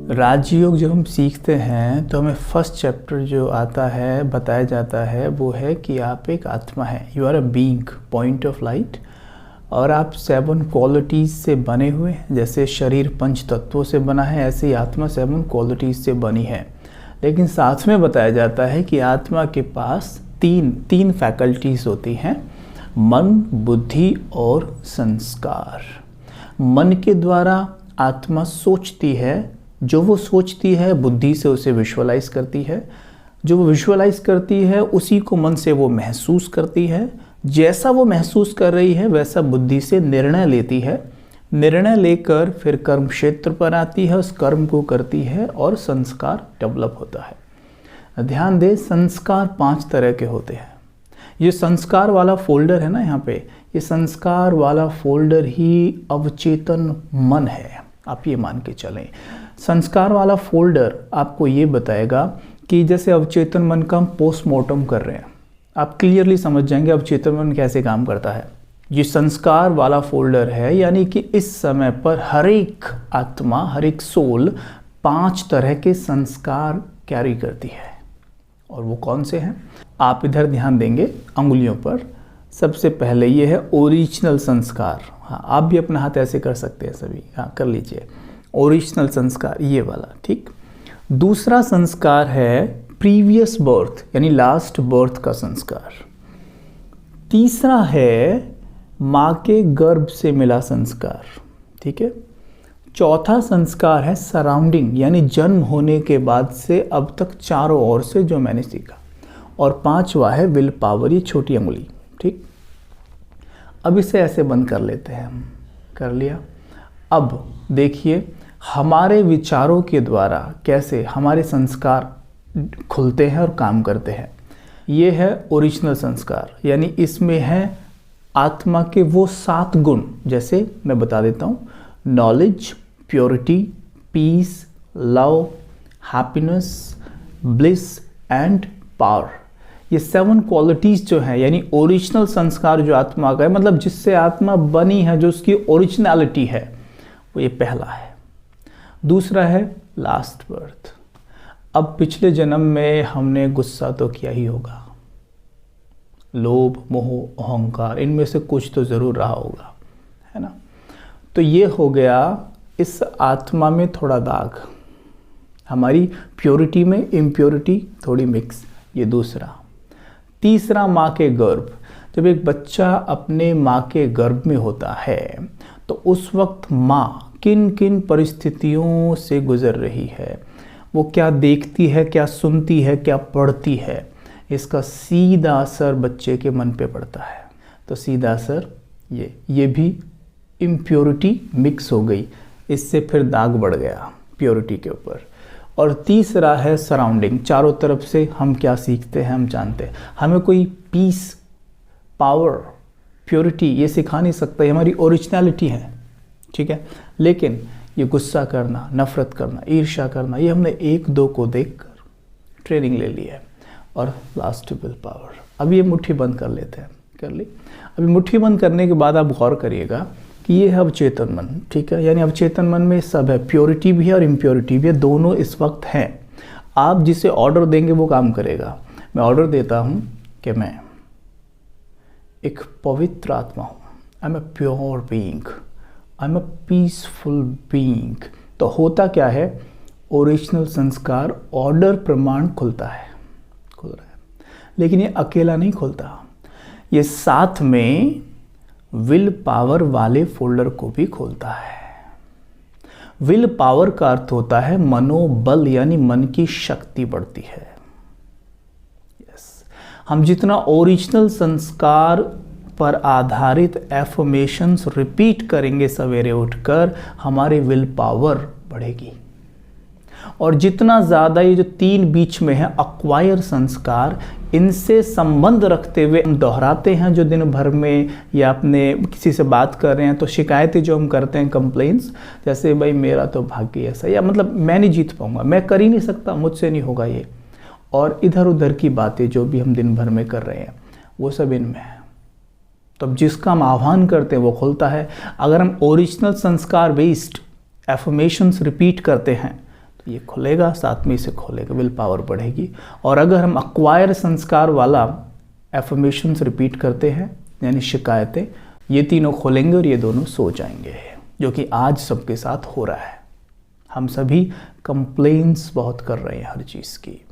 राजयोग जब हम सीखते हैं तो हमें फर्स्ट चैप्टर जो आता है बताया जाता है वो है कि आप एक आत्मा है, you are a being, point of light, और आप 7 क्वालिटीज़ से बने हुए हैं। जैसे शरीर 5 तत्वों से बना है, ऐसे ही आत्मा 7 क्वालिटीज़ से बनी है। लेकिन साथ में बताया जाता है कि आत्मा के पास तीन फैकल्टीज़ होती हैं, मन, बुद्धि और संस्कार। मन के द्वारा आत्मा सोचती है, जो वो सोचती है बुद्धि से उसे विजुअलाइज करती है, जो वो विजुअलाइज करती है उसी को मन से वो महसूस करती है, जैसा वो महसूस कर रही है वैसा बुद्धि से निर्णय लेती है, निर्णय लेकर फिर कर्म क्षेत्र पर आती है, उस कर्म को करती है और संस्कार डेवलप होता है। ध्यान दें, संस्कार 5 तरह के होते हैं। ये संस्कार वाला फोल्डर है ना, यहाँ पे ये संस्कार वाला फोल्डर ही अवचेतन मन है। आप ये मान के चलें, संस्कार वाला फोल्डर आपको ये बताएगा कि जैसे अवचेतन मन का हम पोस्टमार्टम कर रहे हैं, आप क्लियरली समझ जाएंगे अवचेतन मन कैसे काम करता है। ये संस्कार वाला फोल्डर है, यानी कि इस समय पर हर एक आत्मा, हर एक सोल 5 तरह के संस्कार कैरी करती है। और वो कौन से हैं आप इधर ध्यान देंगे अंगुलियों पर। सबसे पहले ये है ओरिजिनल संस्कार। हाँ, आप भी अपना हाथ ऐसे कर सकते हैं सभी, हाँ कर लीजिए। ओरिजिनल संस्कार ये वाला, ठीक। दूसरा संस्कार है प्रीवियस बर्थ, यानी लास्ट बर्थ का संस्कार। तीसरा है माँ के गर्भ से मिला संस्कार, ठीक है। चौथा संस्कार है सराउंडिंग, यानी जन्म होने के बाद से अब तक चारों ओर से जो मैंने सीखा। और 5वां है विल पावर, ये छोटी अंगुली, ठीक। अब इसे ऐसे बंद कर लेते हैं हम, कर लिया। अब देखिए हमारे विचारों के द्वारा कैसे हमारे संस्कार खुलते हैं और काम करते हैं। ये है ओरिजिनल संस्कार, यानी इसमें है आत्मा के वो 7 गुण। जैसे मैं बता देता हूँ, knowledge, purity, peace, love, happiness, bliss and power. ये 7 क्वालिटीज़ जो हैं, यानी ओरिजिनल संस्कार जो आत्मा का है, मतलब जिससे आत्मा बनी है, जो उसकी ओरिजिनलिटी है, वो ये पहला है। दूसरा है लास्ट बर्थ। अब पिछले जन्म में हमने गुस्सा तो किया ही होगा, लोभ, मोह, अहंकार, इनमें से कुछ तो ज़रूर रहा होगा, है ना। तो ये हो गया इस आत्मा में थोड़ा दाग, हमारी प्योरिटी में इम्प्योरिटी थोड़ी मिक्स, ये दूसरा। तीसरा माँ के गर्भ। जब एक बच्चा अपने माँ के गर्भ में होता है तो उस वक्त माँ किन किन परिस्थितियों से गुजर रही है, वो क्या देखती है, क्या सुनती है, क्या पढ़ती है, इसका सीधा असर बच्चे के मन पे पड़ता है। तो सीधा असर ये भी इम्प्योरिटी मिक्स हो गई, इससे फिर दाग बढ़ गया प्योरिटी के ऊपर। और तीसरा है सराउंडिंग, चारों तरफ से हम क्या सीखते हैं, हम जानते हैं। हमें कोई पीस, पावर, प्योरिटी ये सिखा नहीं सकता, ये हमारी ओरिजिनलिटी है, ठीक है। लेकिन ये गुस्सा करना, नफरत करना, ईर्ष्या करना, ये हमने 1-2 को देखकर ट्रेनिंग ले ली है। और लास्ट विल पावर। अब ये मुट्ठी बंद कर लेते हैं, कर ली। अभी मुट्ठी बंद करने के बाद आप गौर करिएगा कि ये है अवचेतन मन, ठीक है। यानी अवचेतन मन में सब है, प्योरिटी भी है और इम्प्योरिटी भी है, दोनों इस वक्त हैं। आप जिसे ऑर्डर देंगे वो काम करेगा। मैं ऑर्डर देता हूँ कि मैं एक पवित्र आत्मा हूँ, I am a pure being, I am a peaceful being. तो होता क्या है, ओरिजिनल संस्कार ऑर्डर प्रमाण खुलता है, खुल रहा है। लेकिन ये अकेला नहीं खुलता, ये साथ में विल पावर वाले फोल्डर को भी खोलता है। विल पावर का अर्थ होता है मनोबल, यानी मन की शक्ति बढ़ती है। हम जितना ओरिजिनल संस्कार पर आधारित एफर्मेशंस रिपीट करेंगे सवेरे उठकर, हमारी विल पावर बढ़ेगी। और जितना ज़्यादा ये जो 3 बीच में है अक्वायर संस्कार, इनसे संबंध रखते हुए हम दोहराते हैं जो दिन भर में, या अपने किसी से बात कर रहे हैं तो शिकायतें जो हम करते हैं, कंप्लेंट्स, जैसे भाई मेरा तो भाग्य ऐसा, या मतलब मैं नहीं जीत पाऊंगा, मैं कर ही नहीं सकता, मुझसे नहीं होगा ये, और इधर उधर की बातें जो भी हम दिन भर में कर रहे हैं वो सब इनमें है। तो अब जिसका हम आह्वान करते हैं वो खुलता है। अगर हम ओरिजिनल संस्कार बेस्ड एफर्मेशंस रिपीट करते हैं तो ये खुलेगा, साथ में इसे खोलेगा, विल पावर बढ़ेगी। और अगर हम अक्वायर संस्कार वाला एफर्मेशंस रिपीट करते हैं यानी शिकायतें, ये तीनों खोलेंगे और ये दोनों सो जाएंगे, जो कि आज सबके साथ हो रहा है। हम सभी कंप्लेंट्स बहुत कर रहे हैं हर चीज़ की।